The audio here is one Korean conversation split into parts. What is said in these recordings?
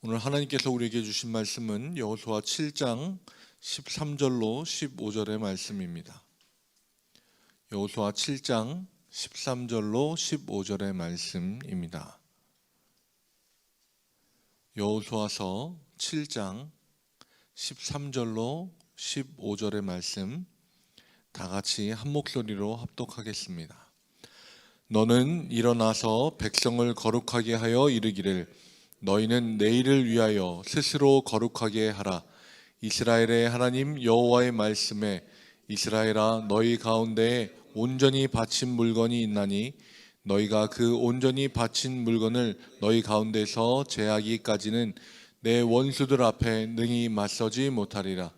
오늘 하나님께서 우리에게 주신 말씀은 여호수아 7장 13절로 15절의 말씀입니다. 여호수아 7장 13절로 15절의 말씀입니다. 여호수아서 7장 13절로 15절의 말씀 다 같이 한 목소리로 합독하겠습니다. 너는 일어나서 백성을 거룩하게 하여 이르기를 너희는 내일을 위하여 스스로 거룩하게 하라. 이스라엘의 하나님 여호와의 말씀에 이스라엘아 너희 가운데에 온전히 바친 물건이 있나니 너희가 그 온전히 바친 물건을 너희 가운데서 제하기까지는 내 원수들 앞에 능히 맞서지 못하리라.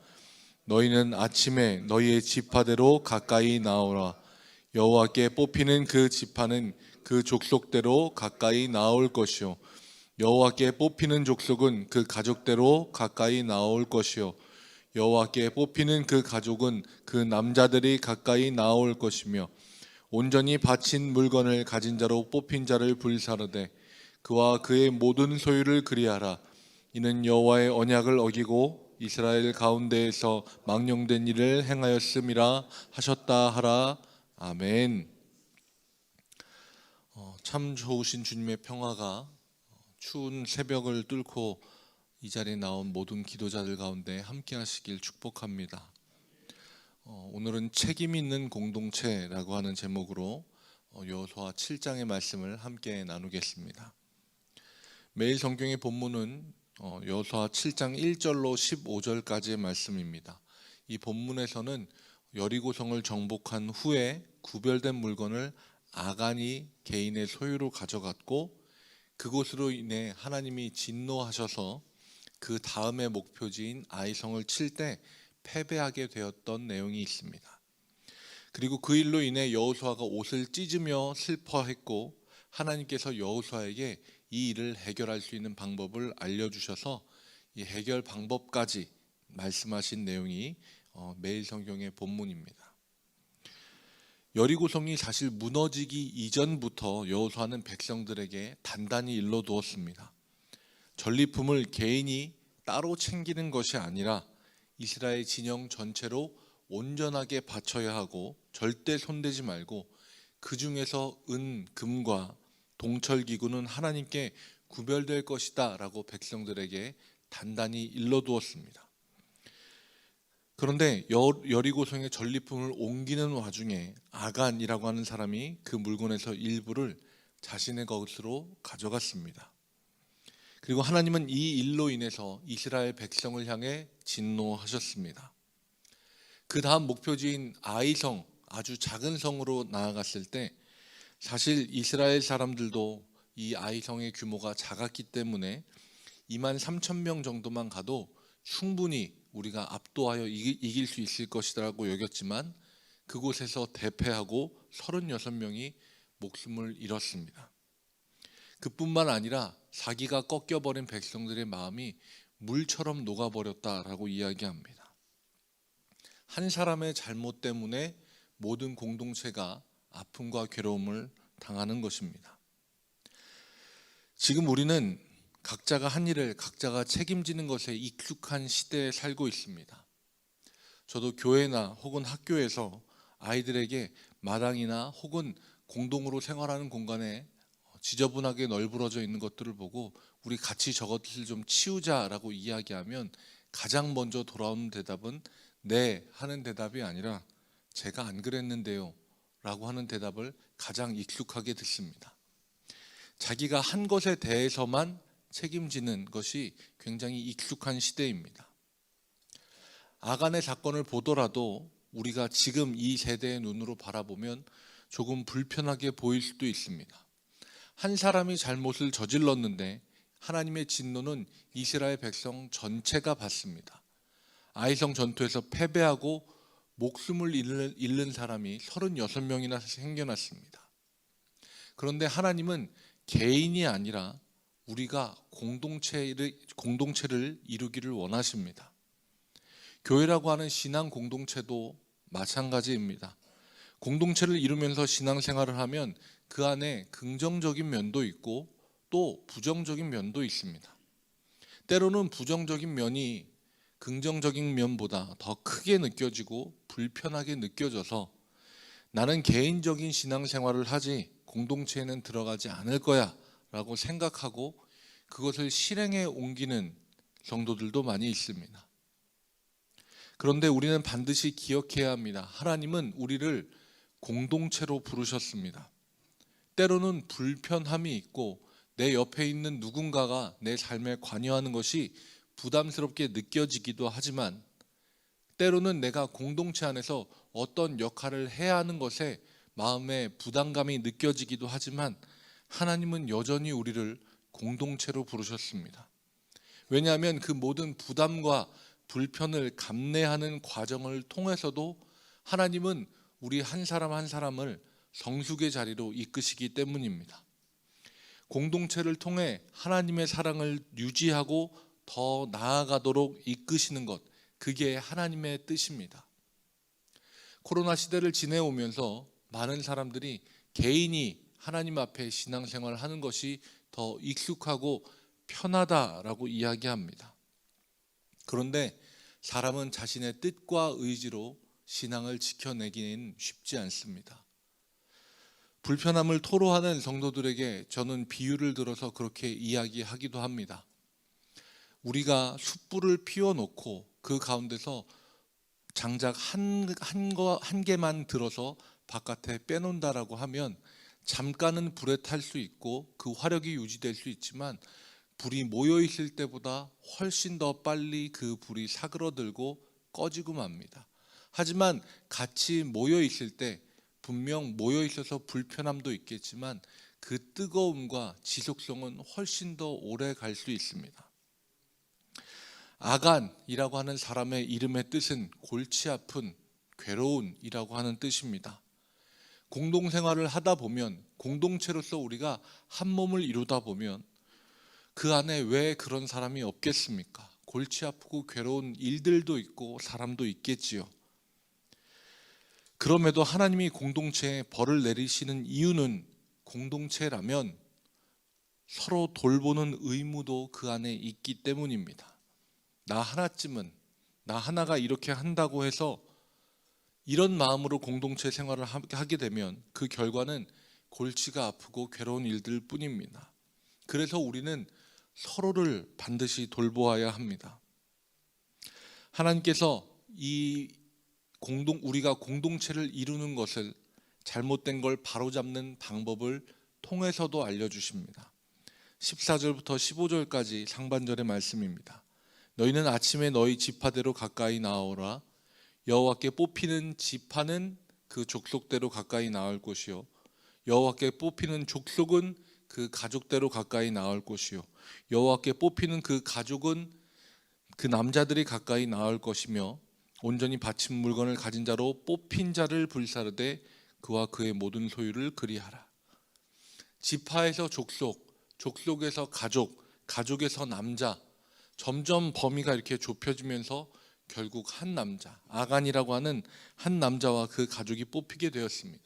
너희는 아침에 너희의 지파대로 가까이 나오라. 여호와께 뽑히는 그 지파는 그 족속대로 가까이 나올 것이요 여호와께 뽑히는 족속은 그 가족대로 가까이 나올 것이요 여호와께 뽑히는 그 가족은 그 남자들이 가까이 나올 것이며 온전히 바친 물건을 가진 자로 뽑힌 자를 불사르되 그와 그의 모든 소유를 그리하라. 이는 여호와의 언약을 어기고 이스라엘 가운데에서 망령된 일을 행하였음이라 하셨다 하라. 아멘. 참 좋으신 주님의 평화가 추운 새벽을 뚫고 이 자리에 나온 모든 기도자들 가운데 함께 하시길 축복합니다. 오늘은 책임 있는 공동체라고 하는 제목으로 여호수아 7장의 말씀을 함께 나누겠습니다. 매일 성경의 본문은 여호수아 7장 1절로 15절까지의 말씀입니다. 이 본문에서는 여리고성을 정복한 후에 구별된 물건을 아간이 개인의 소유로 가져갔고 그곳으로 인해 하나님이 진노하셔서 그 다음의 목표지인 아이성을 칠 때 패배하게 되었던 내용이 있습니다. 그리고 그 일로 인해 여호수아가 옷을 찢으며 슬퍼했고 하나님께서 여호수아에게 이 일을 해결할 수 있는 방법을 알려주셔서 이 해결 방법까지 말씀하신 내용이 매일 성경의 본문입니다. 여리고성이 사실 무너지기 이전부터 여호수아는 백성들에게 단단히 일러두었습니다. 전리품을 개인이 따로 챙기는 것이 아니라 이스라엘 진영 전체로 온전하게 바쳐야 하고 절대 손대지 말고 그 중에서 은, 금과 동철기구는 하나님께 구별될 것이다 라고 백성들에게 단단히 일러두었습니다. 그런데 여리고성의 전리품을 옮기는 와중에 아간이라고 하는 사람이 그 물건에서 일부를 자신의 것으로 가져갔습니다. 그리고 하나님은 이 일로 인해서 이스라엘 백성을 향해 진노하셨습니다. 그 다음 목표지인 아이성, 아주 작은 성으로 나아갔을 때 사실 이스라엘 사람들도 이 아이성의 규모가 작았기 때문에 23,000명 정도만 가도 충분히 우리가 압도하여 이길 수 있을 것이라고 여겼지만 그곳에서 대패하고 36명이 목숨을 잃었습니다. 그뿐만 아니라 사기가 꺾여버린 백성들의 마음이 물처럼 녹아버렸다라고 이야기합니다. 한 사람의 잘못 때문에 모든 공동체가 아픔과 괴로움을 당하는 것입니다. 지금 우리는 각자가 한 일을 각자가 책임지는 것에 익숙한 시대에 살고 있습니다. 저도 교회나 혹은 학교에서 아이들에게 마당이나 혹은 공동으로 생활하는 공간에 지저분하게 널브러져 있는 것들을 보고 우리 같이 저것을 좀 치우자라고 이야기하면 가장 먼저 돌아오는 대답은 네 하는 대답이 아니라 제가 안 그랬는데요 라고 하는 대답을 가장 익숙하게 듣습니다. 자기가 한 것에 대해서만 책임지는 것이 굉장히 익숙한 시대입니다. 아간의 사건을 보더라도 우리가 지금 이 세대의 눈으로 바라보면 조금 불편하게 보일 수도 있습니다. 한 사람이 잘못을 저질렀는데 하나님의 진노는 이스라엘 백성 전체가 받습니다. 아이성 전투에서 패배하고 목숨을 잃는 사람이 36명이나 생겨났습니다. 그런데 하나님은 개인이 아니라 우리가 공동체를 이루기를 원하십니다. 교회라고 하는 신앙 공동체도 마찬가지입니다. 공동체를 이루면서 신앙생활을 하면 그 안에 긍정적인 면도 있고 또 부정적인 면도 있습니다. 때로는 부정적인 면이 긍정적인 면보다 더 크게 느껴지고 불편하게 느껴져서 나는 개인적인 신앙생활을 하지 공동체에는 들어가지 않을 거야 라고 생각하고 그것을 실행에 옮기는 성도들도 많이 있습니다. 그런데 우리는 반드시 기억해야 합니다. 하나님은 우리를 공동체로 부르셨습니다. 때로는 불편함이 있고 내 옆에 있는 누군가가 내 삶에 관여하는 것이 부담스럽게 느껴지기도 하지만 때로는 내가 공동체 안에서 어떤 역할을 해야 하는 것에 마음에 부담감이 느껴지기도 하지만 하나님은 여전히 우리를 공동체로 부르셨습니다. 왜냐하면 그 모든 부담과 불편을 감내하는 과정을 통해서도 하나님은 우리 한 사람 한 사람을 성숙의 자리로 이끄시기 때문입니다. 공동체를 통해 하나님의 사랑을 유지하고 더 나아가도록 이끄시는 것, 그게 하나님의 뜻입니다. 코로나 시대를 지내오면서 많은 사람들이 개인이 하나님 앞에 신앙생활을 하는 것이 더 익숙하고 편하다라고 이야기합니다. 그런데 사람은 자신의 뜻과 의지로 신앙을 지켜내기는 쉽지 않습니다. 불편함을 토로하는 성도들에게 저는 비유를 들어서 그렇게 이야기하기도 합니다. 우리가 숯불을 피워놓고 그 가운데서 장작 한 개만 들어서 바깥에 빼놓는다라고 하면 잠깐은 불에 탈 수 있고 그 화력이 유지될 수 있지만 불이 모여 있을 때보다 훨씬 더 빨리 그 불이 사그러들고 꺼지고 맙니다. 하지만 같이 모여 있을 때 분명 모여 있어서 불편함도 있겠지만 그 뜨거움과 지속성은 훨씬 더 오래 갈 수 있습니다. 아간이라고 하는 사람의 이름의 뜻은 골치 아픈, 괴로운이라고 하는 뜻입니다. 공동생활을 하다 보면, 공동체로서 우리가 한 몸을 이루다 보면 그 안에 왜 그런 사람이 없겠습니까? 골치 아프고 괴로운 일들도 있고 사람도 있겠지요. 그럼에도 하나님이 공동체에 벌을 내리시는 이유는 공동체라면 서로 돌보는 의무도 그 안에 있기 때문입니다. 나 하나쯤은, 나 하나가 이렇게 한다고 해서 이런 마음으로 공동체 생활을 하게 되면 그 결과는 골치가 아프고 괴로운 일들 뿐입니다. 그래서 우리는 서로를 반드시 돌보아야 합니다. 하나님께서 우리가 공동체를 이루는 것을 잘못된 걸 바로잡는 방법을 통해서도 알려주십니다. 14절부터 15절까지 상반절의 말씀입니다. 너희는 아침에 너희 지파대로 가까이 나오라. 여호와께 뽑히는 지파는 그 족속대로 가까이 나올 것이요 여호와께 뽑히는 족속은 그 가족대로 가까이 나올 것이요 여호와께 뽑히는 그 가족은 그 남자들이 가까이 나올 것이며 온전히 바친 물건을 가진 자로 뽑힌 자를 불사르되 그와 그의 모든 소유를 그리하라. 지파에서 족속, 족속에서 가족, 가족에서 남자, 점점 범위가 이렇게 좁혀지면서 결국 한 남자, 아간이라고 하는 한 남자와 그 가족이 뽑히게 되었습니다.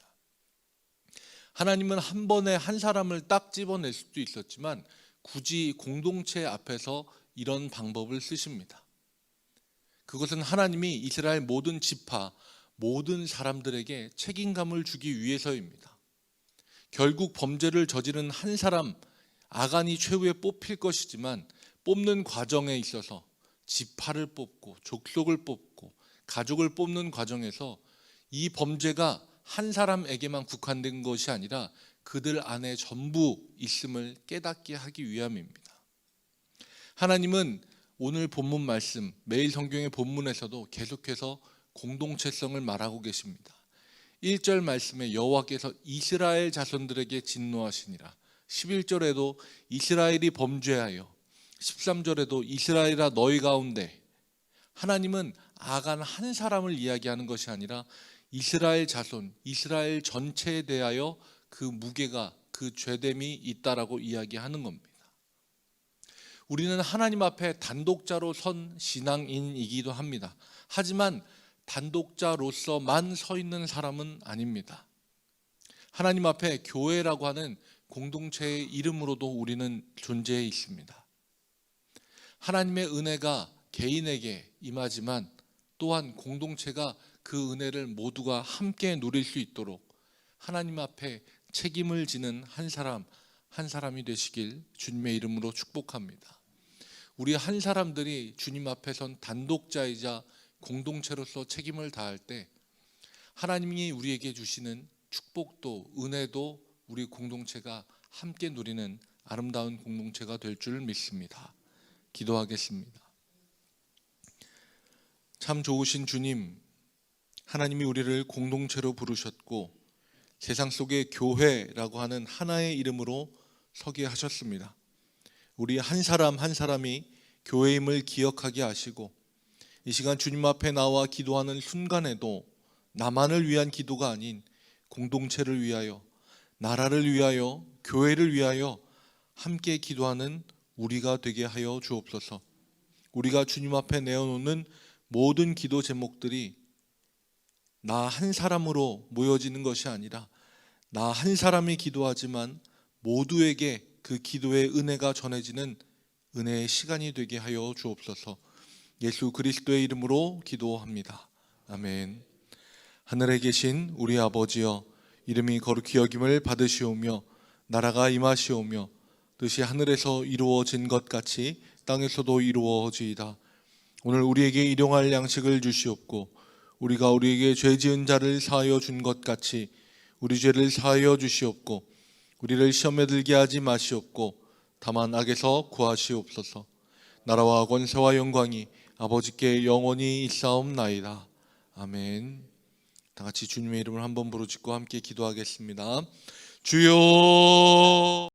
하나님은 한 번에 한 사람을 딱 집어낼 수도 있었지만 굳이 공동체 앞에서 이런 방법을 쓰십니다. 그것은 하나님이 이스라엘 모든 지파, 모든 사람들에게 책임감을 주기 위해서입니다. 결국 범죄를 저지른 한 사람, 아간이 최후에 뽑힐 것이지만 뽑는 과정에 있어서 지파를 뽑고 족속을 뽑고 가족을 뽑는 과정에서 이 범죄가 한 사람에게만 국한된 것이 아니라 그들 안에 전부 있음을 깨닫게 하기 위함입니다. 하나님은 오늘 본문 말씀, 매일 성경의 본문에서도 계속해서 공동체성을 말하고 계십니다. 1절 말씀에 여호와께서 이스라엘 자손들에게 진노하시니라. 11절에도 이스라엘이 범죄하여, 13절에도 이스라엘아 너희 가운데, 하나님은 아간 한 사람을 이야기하는 것이 아니라 이스라엘 자손, 이스라엘 전체에 대하여 그 무게가, 그 죄됨이 있다라고 이야기하는 겁니다. 우리는 하나님 앞에 단독자로 선 신앙인이기도 합니다. 하지만 단독자로서만 서 있는 사람은 아닙니다. 하나님 앞에 교회라고 하는 공동체의 이름으로도 우리는 존재해 있습니다. 하나님의 은혜가 개인에게 임하지만 또한 공동체가 그 은혜를 모두가 함께 누릴 수 있도록 하나님 앞에 책임을 지는 한 사람 한 사람이 되시길 주님의 이름으로 축복합니다. 우리 한 사람들이 주님 앞에 선 단독자이자 공동체로서 책임을 다할 때 하나님이 우리에게 주시는 축복도 은혜도 우리 공동체가 함께 누리는 아름다운 공동체가 될 줄 믿습니다. 기도하겠습니다. 참 좋으신 주님, 하나님이 우리를 공동체로 부르셨고 세상 속에 교회라고 하는 하나의 이름으로 서게 하셨습니다. 우리 한 사람 한 사람이 교회임을 기억하게 하시고 이 시간 주님 앞에 나와 기도하는 순간에도 나만을 위한 기도가 아닌 공동체를 위하여, 나라를 위하여, 교회를 위하여 함께 기도하는 우리가 되게 하여 주옵소서. 우리가 주님 앞에 내어놓는 모든 기도 제목들이 나 한 사람으로 모여지는 것이 아니라 나 한 사람이 기도하지만 모두에게 그 기도의 은혜가 전해지는 은혜의 시간이 되게 하여 주옵소서. 예수 그리스도의 이름으로 기도합니다. 아멘. 하늘에 계신 우리 아버지여, 이름이 거룩히 여김을 받으시오며 나라가 임하시오며 뜻이 하늘에서 이루어진 것 같이 땅에서도 이루어지이다. 오늘 우리에게 일용할 양식을 주시옵고 우리가 우리에게 죄 지은 자를 사하여 준 것 같이 우리 죄를 사하여 주시옵고 우리를 시험에 들게 하지 마시옵고 다만 악에서 구하시옵소서. 나라와 권세와 영광이 아버지께 영원히 있사옵나이다. 아멘. 다 같이 주님의 이름을 한번 부르짖고 함께 기도하겠습니다. 주여.